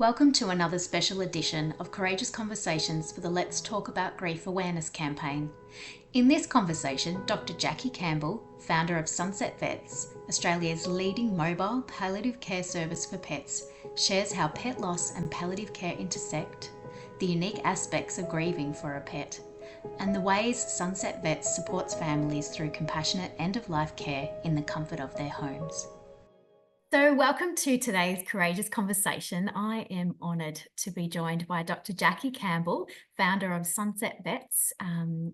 Welcome to another special edition of Courageous Conversations for the Let's Talk About Grief awareness campaign. In this conversation, Dr. Jackie Campbell, founder of Sunset Vets, Australia's leading mobile palliative care service for pets, shares how pet loss and palliative care intersect, the unique aspects of grieving for a pet, and the ways Sunset Vets supports families through compassionate end-of-life care in the comfort of their homes. So welcome to today's Courageous Conversation. I am honoured to be joined by Dr. Jackie Campbell, founder of Sunset Vets,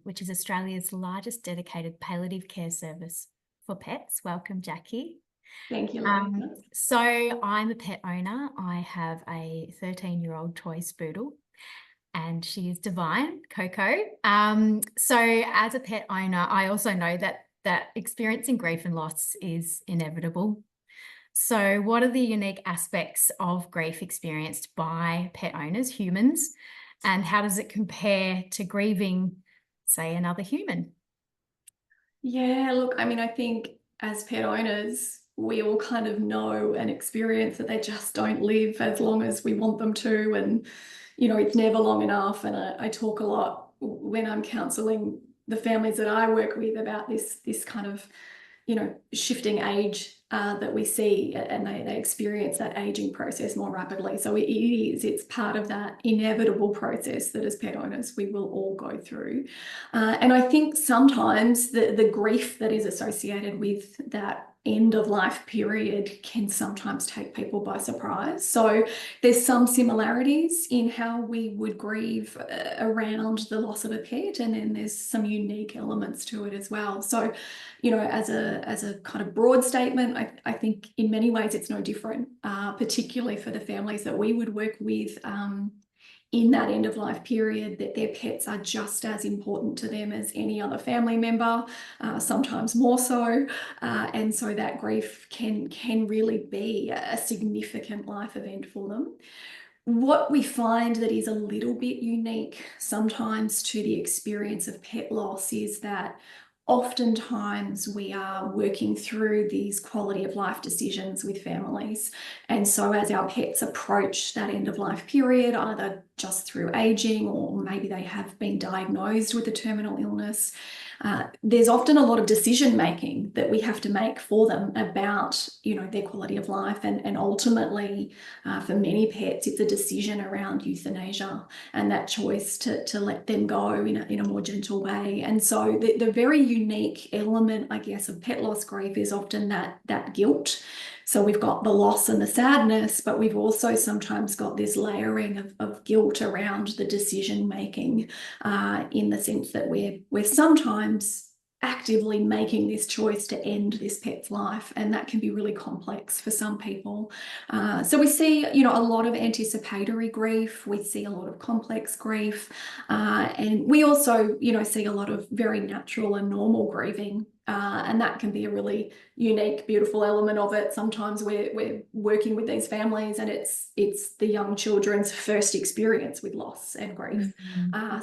which is Australia's largest dedicated palliative care service for pets. Welcome, Jackie. Thank you, Louisa. So I'm a pet owner. I have a 13-year-old toy spoodle and she is divine, Coco. So as a pet owner, I also know that experiencing grief and loss is inevitable. So what are the unique aspects of grief experienced by pet owners, humans, and how does it compare to grieving, say, another human? Yeah, look, I think as pet owners, we all kind of know and experience that they just don't live as long as we want them to. And, it's never long enough. And I talk a lot when I'm counselling the families that I work with about this kind of, shifting age that we see, and they experience that aging process more rapidly. So it's part of that inevitable process that as pet owners we will all go through. And I think sometimes the grief that is associated with that end of life period can sometimes take people by surprise. So there's some similarities in how we would grieve around the loss of a pet, and then there's some unique elements to it as well. So, as a kind of broad statement, I think in many ways it's no different, particularly for the families that we would work with in that end of life period, that their pets are just as important to them as any other family member, sometimes more so. And so that grief can really be a significant life event for them. What we find that is a little bit unique sometimes to the experience of pet loss is that oftentimes we are working through these quality of life decisions with families. And so as our pets approach that end of life period, either just through aging or maybe they have been diagnosed with a terminal illness, there's often a lot of decision making that we have to make for them about, their quality of life. And ultimately, for many pets, it's a decision around euthanasia and that choice to let them go in a more gentle way. And so the very unique element, I guess, of pet loss grief is often that guilt. So we've got the loss and the sadness, but we've also sometimes got this layering of guilt around the decision making, in the sense that we're sometimes actively making this choice to end this pet's life, and that can be really complex for some people. So we see, a lot of anticipatory grief. We see a lot of complex grief, and we also, see a lot of very natural and normal grieving. And that can be a really unique, beautiful element of it. Sometimes we're working with these families and it's the young children's first experience with loss and grief.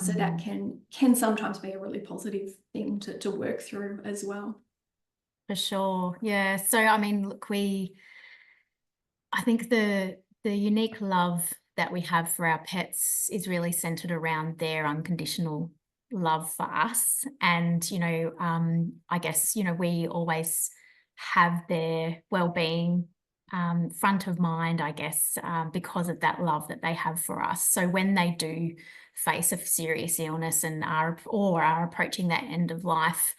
So that can sometimes be a really positive thing to work through as well. For sure. Yeah. So, look, I think the unique love that we have for our pets is really centered around their unconditional love for us. And, I guess, we always have their well-being front of mind, I guess, because of that love that they have for us. So when they do face a serious illness and are approaching that end of life,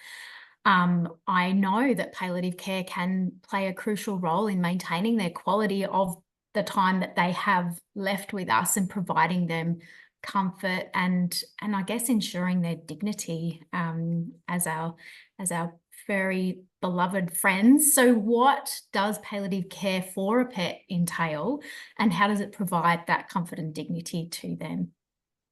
I know that palliative care can play a crucial role in maintaining their quality of the time that they have left with us and providing them comfort and I guess ensuring their dignity as our very beloved friends. So what does palliative care for a pet entail, and how does it provide that comfort and dignity to them?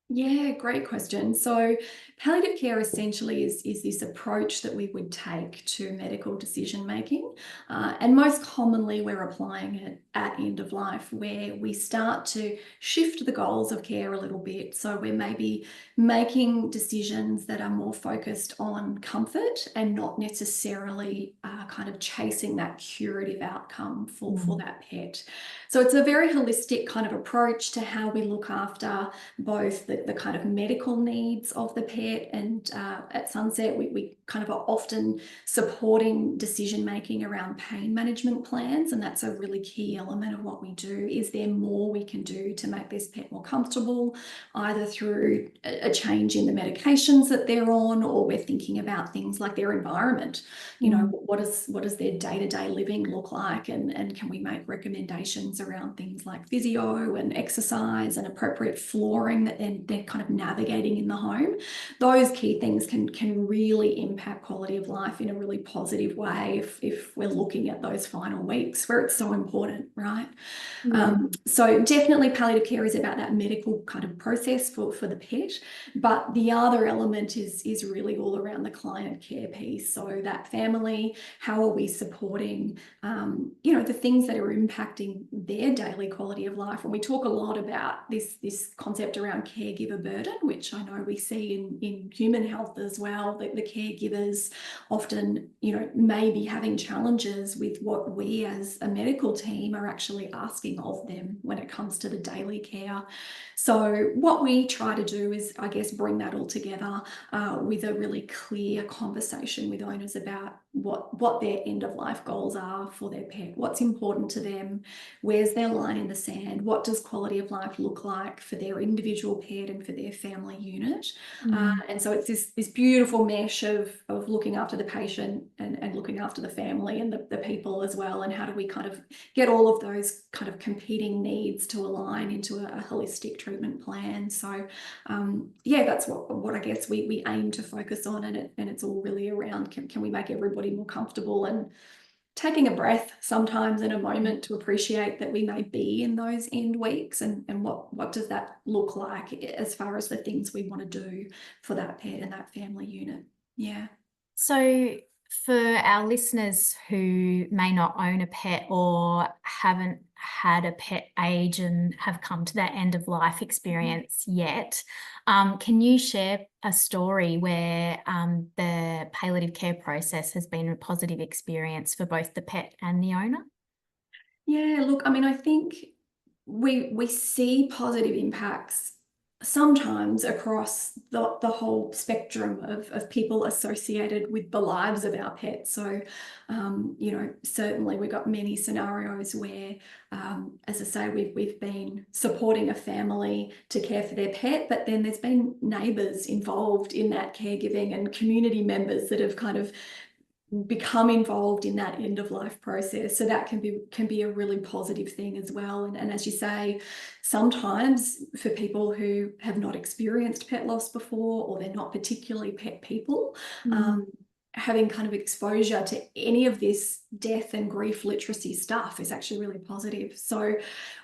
Yeah, great question. So palliative care essentially is this approach that we would take to medical decision making. And most commonly, we're applying it at end of life, where we start to shift the goals of care a little bit. So we're maybe making decisions that are more focused on comfort and not necessarily kind of chasing that curative outcome for that pet. So it's a very holistic kind of approach to how we look after both the kind of medical needs of the pet, and at Sunset we kind of are often supporting decision making around pain management plans, and that's a really key element of what we do. Is there more we can do to make this pet more comfortable, either through a change in the medications that they're on, or we're thinking about things like their environment. You know, what does their day-to-day living look like, and can we make recommendations around things like physio and exercise and appropriate flooring that they're kind of navigating in the home. Those key things can really impact quality of life in a really positive way if we're looking at those final weeks where it's so important, right? So definitely palliative care is about that medical kind of process for the pet, but the other element is really all around the client care piece. So that family, how are we supporting, you know, the things that are impacting their daily quality of life? And we talk a lot about this concept around caregiver burden, which I know we see in human health as well, that the caregivers often, you know, may be having challenges with what we as a medical team are actually asking of them when it comes to the daily care. So what we try to do is, I guess, bring that all together with a really clear conversation with owners about what their end of life goals are for their pet, what's important to them, where's their line in the sand, what does quality of life look like for their individual pet and for their family unit. And so it's this beautiful mesh of looking after the patient and looking after the family and the people as well, and how do we kind of get all of those kind of competing needs to align into a holistic treatment plan. So yeah, that's what I guess we aim to focus on, and it's all really around can we make everybody more comfortable, and taking a breath sometimes in a moment to appreciate that we may be in those end weeks, and what does that look like as far as the things we want to do for that pet and that family unit. Yeah. So for our listeners who may not own a pet or haven't had a pet age and have come to that end of life experience yet, can you share a story where the palliative care process has been a positive experience for both the pet and the owner? Yeah, look, I mean, I think we see positive impacts sometimes across the whole spectrum of people associated with the lives of our pets. So, you know, certainly we've got many scenarios where, as I say, we've been supporting a family to care for their pet, but then there's been neighbours involved in that caregiving and community members that have kind of become involved in that end of life process. So that can be a really positive thing as well. And as you say, sometimes for people who have not experienced pet loss before, or they're not particularly pet people, having kind of exposure to any of this death and grief literacy stuff is actually really positive. So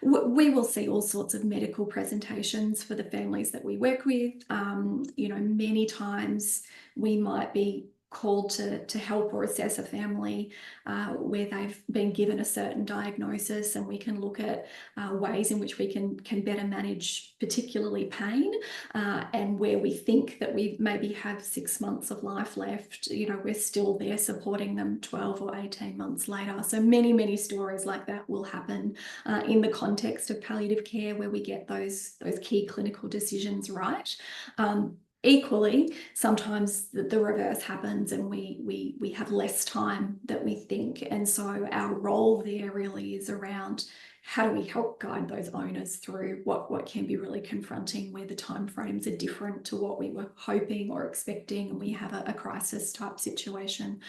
we will see all sorts of medical presentations for the families that we work with. You know, many times we might be called to help or assess a family where they've been given a certain diagnosis, and we can look at ways in which we can better manage particularly pain, and where we think that we maybe have 6 months of life left, you know, we're still there supporting them 12 or 18 months later. So many stories like that will happen in the context of palliative care, where we get those key clinical decisions right. Equally, sometimes the reverse happens, and we have less time than we think. And so our role there really is around how do we help guide those owners through what can be really confronting, where the timeframes are different to what we were hoping or expecting, and we have a crisis type situation.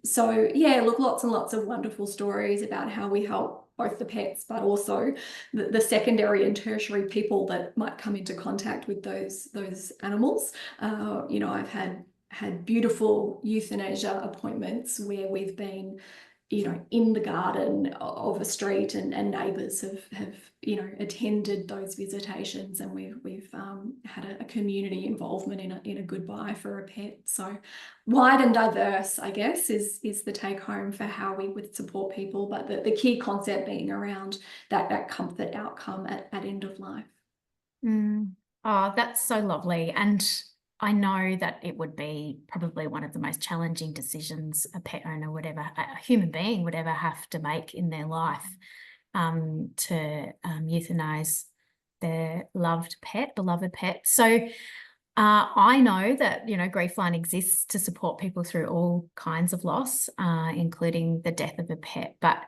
So yeah, look, lots and lots of wonderful stories about how we help both the pets, but also the secondary and tertiary people that might come into contact with those animals. You know, I've had beautiful euthanasia appointments where we've been in the garden of a street, and neighbours have attended those visitations, and we've had a community involvement in a goodbye for a pet. So wide and diverse, I guess, is the take home for how we would support people, but the key concept being around that comfort outcome at end of life. Oh, that's so lovely. And I know that it would be probably one of the most challenging decisions a pet owner would ever, a human being would ever have to make in their life, to euthanize their beloved pet. So I know that, Griefline exists to support people through all kinds of loss, including the death of a pet. But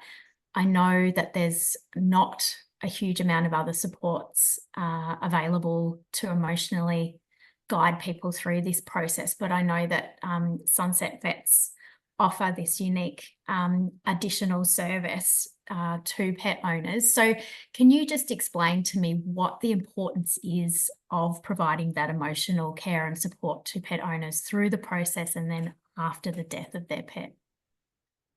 I know that there's not a huge amount of other supports available to emotionally guide people through this process. But I know that Sunset Vets offer this unique additional service to pet owners. So can you just explain to me what the importance is of providing that emotional care and support to pet owners through the process and then after the death of their pet?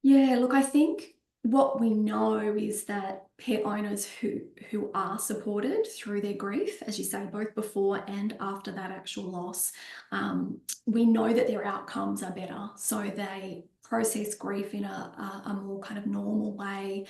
Yeah, look, I think what we know is that pet owners who are supported through their grief, as you say, both before and after that actual loss, we know that their outcomes are better. So they process grief in a more kind of normal way.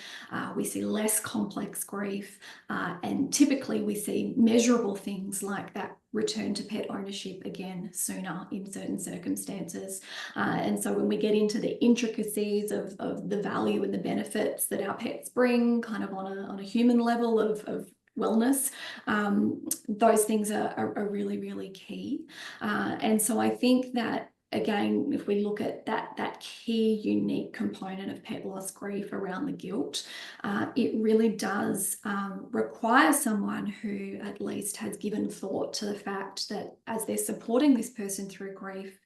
We see less complex grief, and typically we see measurable things like that return to pet ownership again sooner in certain circumstances. And so when we get into the intricacies of the value and the benefits that our pets bring, kind of on a human level of wellness, those things are really, really key. And so I think that, again, if we look at that key unique component of pet loss grief around the guilt, it really does require someone who at least has given thought to the fact that as they're supporting this person through grief,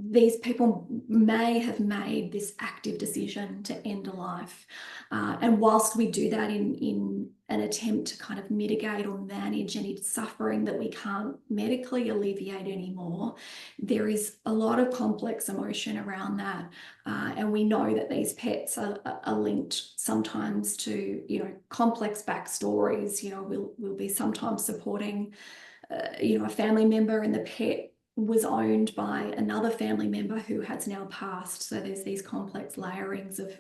these people may have made this active decision to end a life. And whilst we do that in an attempt to kind of mitigate or manage any suffering that we can't medically alleviate anymore, there is a lot of complex emotion around that. And we know that these pets are linked sometimes to, complex backstories. We'll be sometimes supporting, a family member, and the pet was owned by another family member who has now passed. So there's these complex layerings of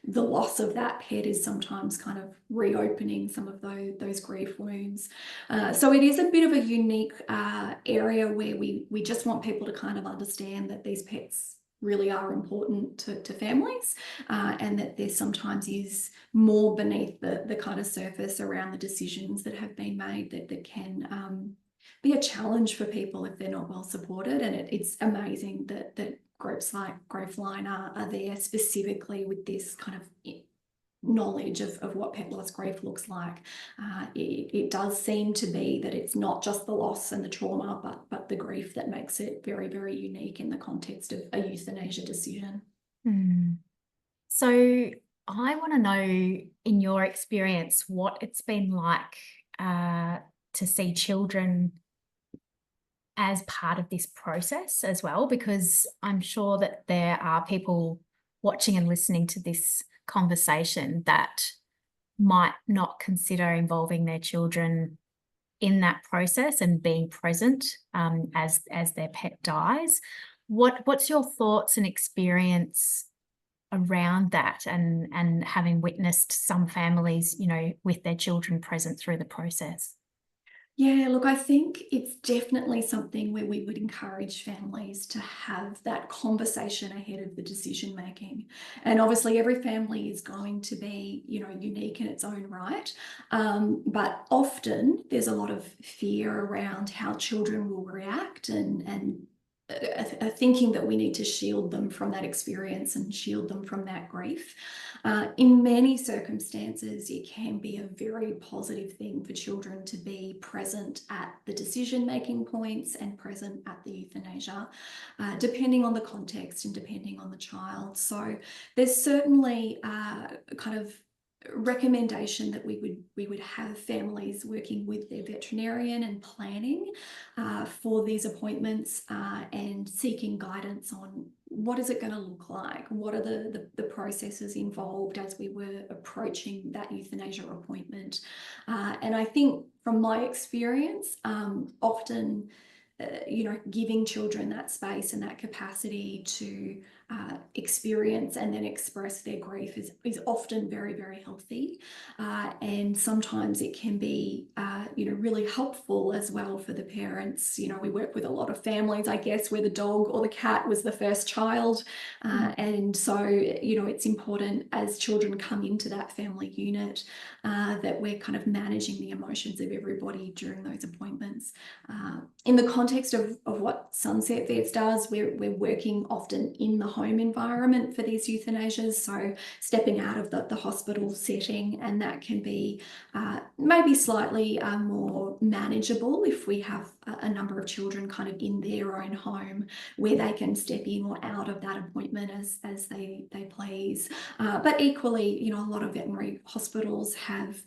the loss of that pet is sometimes kind of reopening some of those grief wounds. So it is a bit of a unique area where we just want people to kind of understand that these pets really are important to families, and that there sometimes is more beneath the kind of surface around the decisions that have been made that can be a challenge for people if they're not well supported. And it's amazing that groups like Griefline are there specifically with this kind of knowledge of what pet loss grief looks like. It does seem to be that it's not just the loss and the trauma, but the grief that makes it very, very unique in the context of a euthanasia decision. So I want to know, in your experience, what it's been like to see children as part of this process as well, because I'm sure that there are people watching and listening to this conversation that might not consider involving their children in that process and being present as their pet dies. What's your thoughts and experience around that, and having witnessed some families, with their children present through the process? Yeah, look, I think it's definitely something where we would encourage families to have that conversation ahead of the decision making. And obviously every family is going to be, unique in its own right. But often there's a lot of fear around how children will react, and a thinking that we need to shield them from that experience and shield them from that grief. In many circumstances, it can be a very positive thing for children to be present at the decision-making points and present at the euthanasia, depending on the context and depending on the child. So there's certainly kind of recommendation that we would have families working with their veterinarian and planning for these appointments, and seeking guidance on what is it going to look like? What are the processes involved as we were approaching that euthanasia appointment? And I think from my experience, often giving children that space and that capacity to experience and then express their grief is often very, very healthy. And sometimes it can be, really helpful as well for the parents. We work with a lot of families, I guess, where the dog or the cat was the first child. And so, it's important as children come into that family unit that we're kind of managing the emotions of everybody during those appointments. In the context of what Sunset Vets does, we're working often in the home environment for these euthanasias, so stepping out of the hospital setting, and that can be maybe slightly more manageable if we have a number of children kind of in their own home where they can step in or out of that appointment as they please. But equally, a lot of veterinary hospitals have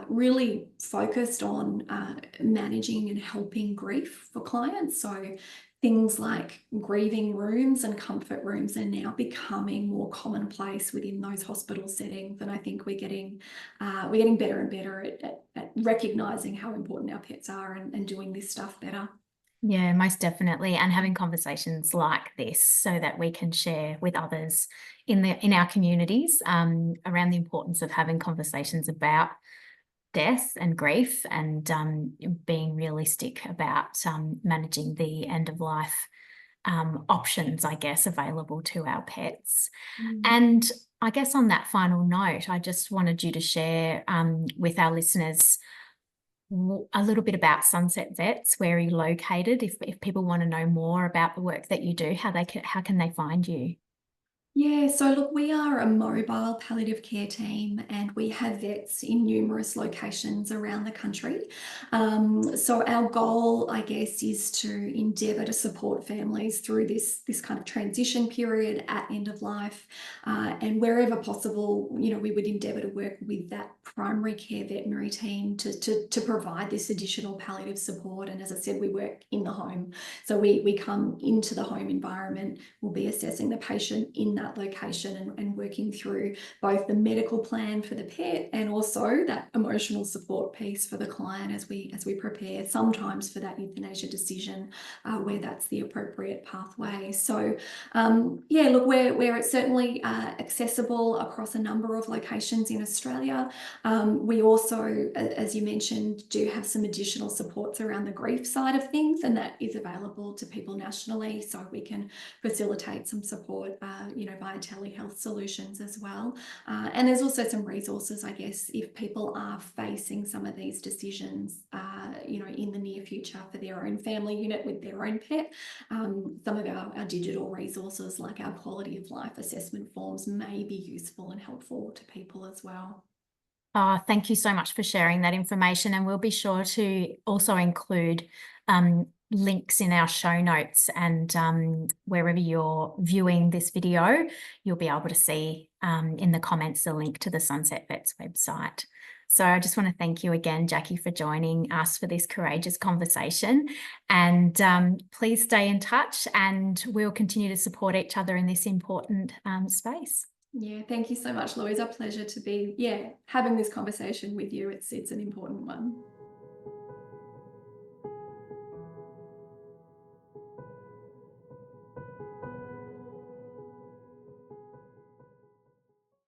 really focused on managing and helping grief for clients. So things like grieving rooms and comfort rooms are now becoming more commonplace within those hospital settings. And I think we're getting better and better at recognizing how important our pets are and doing this stuff better. Yeah, most definitely. And having conversations like this so that we can share with others in our communities around the importance of having conversations about death and grief, and being realistic about managing the end of life options, I guess, available to our pets. And I guess on that final note, I just wanted you to share with our listeners a little bit about Sunset Vets. Where are you located? If people want to know more about the work that you do, how can they find you? Yeah, so look, we are a mobile palliative care team and we have vets in numerous locations around the country. So our goal, I guess, is to endeavour to support families through this kind of transition period at end of life. And wherever possible, we would endeavour to work with that primary care veterinary team to provide this additional palliative support. And as I said, we work in the home. So we come into the home environment, we'll be assessing the patient in that location and working through both the medical plan for the pet and also that emotional support piece for the client as we prepare sometimes for that euthanasia decision where that's the appropriate pathway. So yeah, look, we're certainly accessible across a number of locations in Australia. We also, as you mentioned, do have some additional supports around the grief side of things, and that is available to people nationally, so we can facilitate some support via telehealth solutions as well. And there's also some resources, I guess, if people are facing some of these decisions, in the near future for their own family unit with their own pet. Some of our digital resources like our quality of life assessment forms may be useful and helpful to people as well. Oh, thank you so much for sharing that information, and we'll be sure to also include links in our show notes, and wherever you're viewing this video, you'll be able to see in the comments the link to the Sunset Vets website. So I just want to thank you again, Jackie, for joining us for this courageous conversation, and please stay in touch and we'll continue to support each other in this important space. Yeah, thank you so much, Louisa. Pleasure to be having this conversation with you. It's an important one.